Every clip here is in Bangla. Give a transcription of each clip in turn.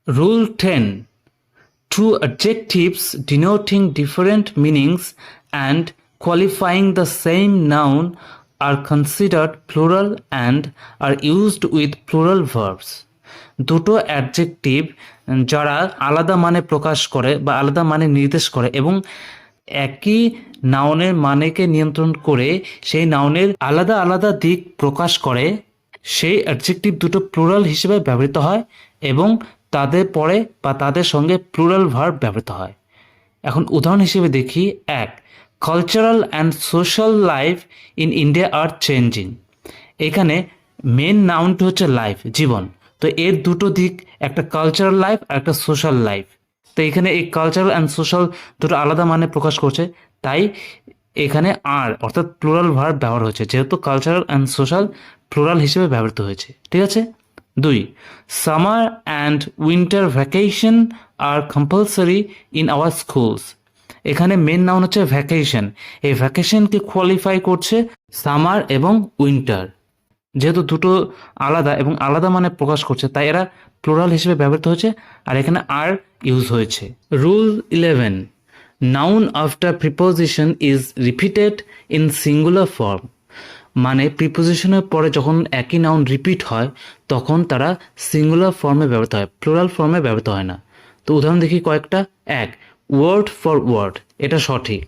Rule 10. Two adjectives denoting different meanings and qualifying the same noun are considered plural and are used with plural verbs. দুটো অ্যাডজেক্টিভ যারা আলাদা মানে প্রকাশ করে বা আলাদা মানে নির্দেশ করে এবং একই নাউনের মানেকে নিয়ন্ত্রণ করে সেই নাউনের আলাদা আলাদা দিক প্রকাশ করে, সেই অ্যাডজেক্টিভ দুটো প্লুরাল হিসেবে ব্যবহৃত হয় এবং তাদের পরে বা তাদের সঙ্গে প্লুরাল ভার্ব ব্যবহৃত হয়। এখন উদাহরণ হিসেবে দেখি, এক, cultural and social life in India are changing. এখানে মেন নাউনটি হচ্ছে লাইফ, জীবন। তো এর দুটো দিক, একটা কালচারাল লাইফ আর একটা সোশ্যাল লাইফ। তো এখানে এই কালচারাল অ্যান্ড সোশ্যাল দুটো আলাদা মানে প্রকাশ করছে, তাই এখানে আর অর্থাৎ প্লুরাল ভার্ব ব্যবহার হয়েছে, যেহেতু কালচারাল অ্যান্ড সোশ্যাল প্লুরাল হিসেবে ব্যবহৃত হয়েছে। ঠিক আছে। দুই, summer and winter vacation are compulsory in our schools. এখানে মেন নাউন হচ্ছে ভ্যাকেশন, এই ভ্যাকেশনকে কোয়ালিফাই করছে সামার এবং উইন্টার। যেহেতু দুটো আলাদা এবং আলাদা মানে প্রকাশ করছে, তাই এরা প্লুরাল হিসেবে ব্যবহৃত হয়েছে, আর এখানে আর ইউজ হয়েছে। Rule 11. Noun after preposition is repeated in singular form. মানে প্রিপোজিশনের পরে যখন একই নাউন রিপিট হয় তখন তারা সিঙ্গুলার ফর্মে ব্যবহৃত হয়, প্লুরাল ফর্মে ব্যবহৃত হয় না। তো উদাহরণ দেখি কয়েকটা। এক, ওয়ার্ড ফর ওয়ার্ড। এটা সঠিক,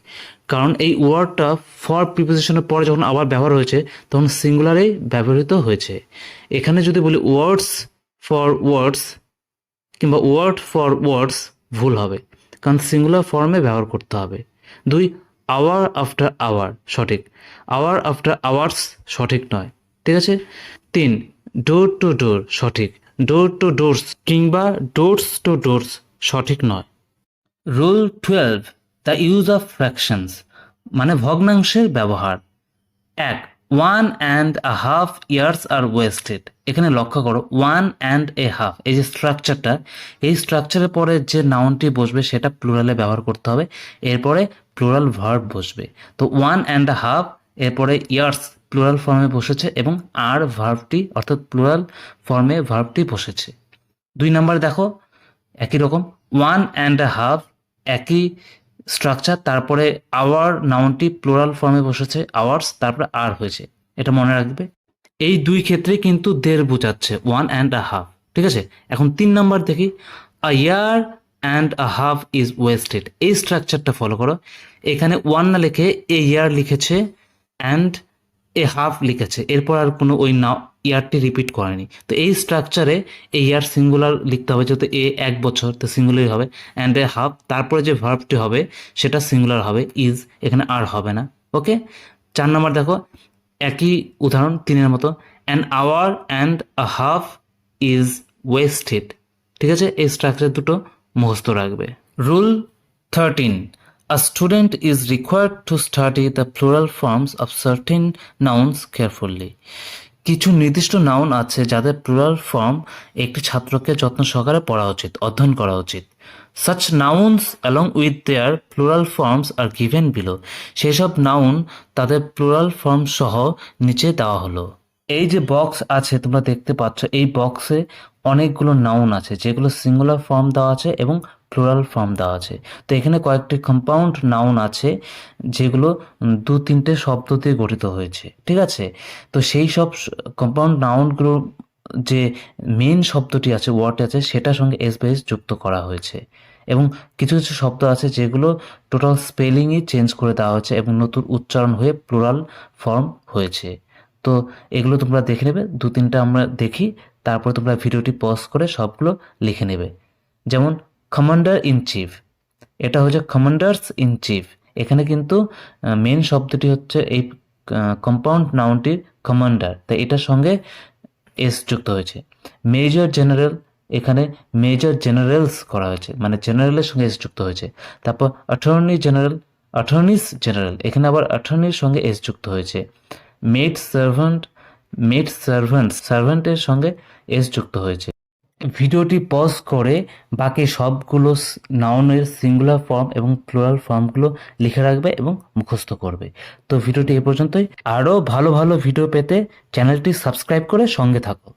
কারণ এই ওয়ার্ডটা ফর প্রিপোজিশনের পরে যখন আবার ব্যবহার হয়েছে তখন সিঙ্গুলারেই ব্যবহৃত হয়েছে। এখানে যদি বলি ওয়ার্ডস ফর ওয়ার্ডস কিংবা ওয়ার্ড ফর ওয়ার্ডস, ভুল হবে, কারণ সিঙ্গুলার ফর্মে ব্যবহার করতে হবে। দুই, আওয়ার আফটার আওয়ার সঠিক, আওয়ার আফটার আওয়ার্স সঠিক নয়। ঠিক আছে। তিন, ডোর টু ডোর সঠিক, ডোর টু ডোরস কিংবা ডোরস টু ডোরস সঠিক নয়। Rule 12. The use of fractions, মানে ভগ্নাংশের ব্যবহার। এক, 1.5 ইয়ার্স আর ওয়েস্টেড। এখানে লক্ষ্য করো 1.5, এই যে স্ট্রাকচারটা, এই স্ট্রাকচারের পরে যে নাউনটি বসবে সেটা প্লুরালে ব্যবহার করতে হবে, এরপরে প্লুরাল ভার্ব বসবে। তো 1.5, এরপরে ইয়ার্স প্লুরাল ফর্মে বসেছে এবং আর ভার্বটি অর্থাৎ প্লুরাল ফর্মে ভার্বটি বসেছে। দুই নাম্বার দেখো একই রকম 1.5, একই স্ট্রাকচার, তারপরে আওয়ার নাউনটি প্লুরাল ফর্মে বসেছে, আওয়ার্স, তারপরে আর হয়েছে, এটা মনে রাখবে। এই দুই ক্ষেত্রে কিন্তু দেড় বোঝাচ্ছে 1.5। ঠিক আছে। এখন তিন নাম্বার দেখি, a year and a half is wasted. এই স্ট্রাকচারটা ফলো করো, এখানে 1 না লিখে এ ইয়ার লিখেছে অ্যান্ড এ হাফ লিখেছে, এরপর আর কোনো ওই না ইয়ারটি রিপিট করেনি। তো এই স্ট্রাকচারে এই ইয়ার সিঙ্গুলার লিখতে হবে, যেহেতু এ 1 বছর, তো সিঙ্গুলারই হবে, অ্যান্ড এ হাফ, তারপরে যে ভার্বটি হবে সেটা সিঙ্গুলার হবে, ইজ, এখানে আর হবে না। ওকে। 4 নম্বর দেখো একই উদাহরণ 3-এর মতো, an hour and a half is wasted. ঠিক আছে। এই স্ট্রাকচার দুটো মুখস্থ রাখবে। Rule 13. A student is required to study the plural forms of certain nouns carefully. কিছু নির্দিষ্ট নাউন আছে যাদের প্লুরাল ফর্ম একটি ছাত্রকে যত্ন সহকারে পড়া উচিত, অধ্যয়ন করা উচিত। Such nouns along with their plural forms are given below. সেই সব নাউন তাদের প্লুরাল ফর্ম সহ নিচে দেওয়া হলো। এই যে বক্স আছে তোমরা দেখতে পাচ্ছ, এই বক্সে অনেকগুলো নাউন আছে যেগুলো সিঙ্গুলার ফর্ম দেওয়া আছে এবং প্লুরাল ফর্ম দেওয়া আছে। তো এখানে কয়েকটি কম্পাউন্ড নাউন আছে যেগুলো 2-3টে শব্দ দিয়ে গঠিত হয়েছে। ঠিক আছে। তো সেই সব কম্পাউন্ড নাউনগুলো যে মেন শব্দটি আছে, ওয়ার্ড আছে, সেটার সঙ্গে এস বেস যুক্ত করা হয়েছে এবং কিছু কিছু শব্দ আছে যেগুলো টোটাল স্পেলিংই চেঞ্জ করে দেওয়া হয়েছে এবং নতুন উচ্চারণ হয়ে প্লুরাল ফর্ম হয়েছে। তো এগুলো তোমরা দেখে নেবে, 2-3টা আমরা দেখি, তারপরে তোমরা ভিডিওটি পজ করে সবগুলো লিখে নেবে। যেমন কমান্ডার ইন চিফ, এটা হচ্ছে কমান্ডার্স ইন চিফ। এখানে কিন্তু মেন শব্দটি হচ্ছে এই কম্পাউন্ড নাউনটির কমান্ডার, তাই এটার সঙ্গে এস যুক্ত হয়েছে। মেজর জেনারেল, এখানে মেজর জেনারেলস করা হয়েছে, মানে জেনারেলের সঙ্গে এস যুক্ত হয়েছে। তারপর অ্যাটর্নি জেনারেল, অ্যাটর্নিস জেনারেল, এখানে আবার অ্যাটর্নির সঙ্গে এস যুক্ত হয়েছে। মেড সার্ভেন্ট, মেড সার্ভেন্টস, সার্ভেন্টের সঙ্গে এস যুক্ত হয়েছে। ভিডিওটি পজ করে বাকি সবগুলো নাউনের সিঙ্গুলার ফর্ম এবং প্লুরাল ফর্মগুলো লিখে রাখবে এবং মুখস্থ করবে। তো ভিডিওটি এ পর্যন্তই। আরও ভালো ভালো ভিডিও পেতে চ্যানেলটি সাবস্ক্রাইব করে সঙ্গে থাকো।